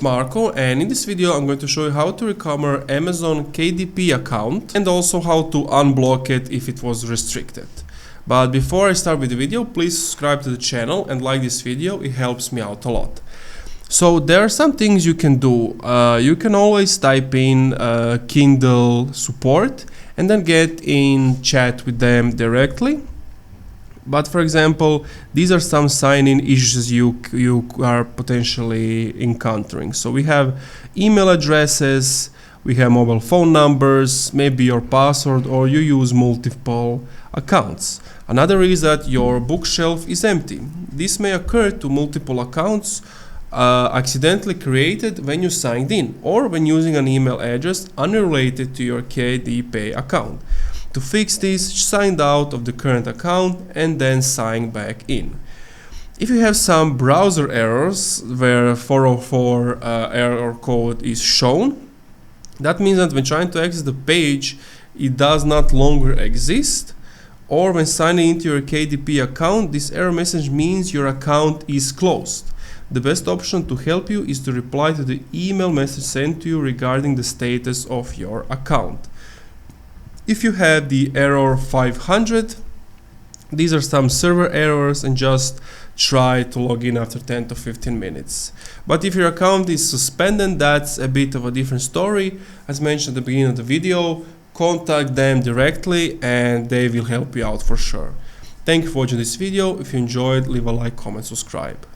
Marko, and in this video I'm going to show you how to recover Amazon KDP account and also how to unblock it if it was restricted. But before I start with the video, please subscribe to the channel and like this video, it helps me out a lot. So there are some things you can do. You can always type in Kindle support and then get in chat with them directly. But for example, these are some sign-in issues you are potentially encountering. So we have email addresses, we have mobile phone numbers, maybe your password, or you use multiple accounts. Another is that your bookshelf is empty. This may occur to multiple accounts accidentally created when you signed in or when using an email address unrelated to your KDP account. To fix this, sign out of the current account and then sign back in. If you have some browser errors where 404 error code is shown, that means that when trying to access the page, it does not longer exist, or when signing into your KDP account, this error message means your account is closed. The best option to help you is to reply to the email message sent to you regarding the status of your account. If you have the error 500, these are some server errors, and just try to log in after 10 to 15 minutes. But if your account is suspended, that's a bit of a different story. As mentioned at the beginning of the video, contact them directly and they will help you out for sure. Thank you for watching this video. If you enjoyed, leave a like, comment, subscribe.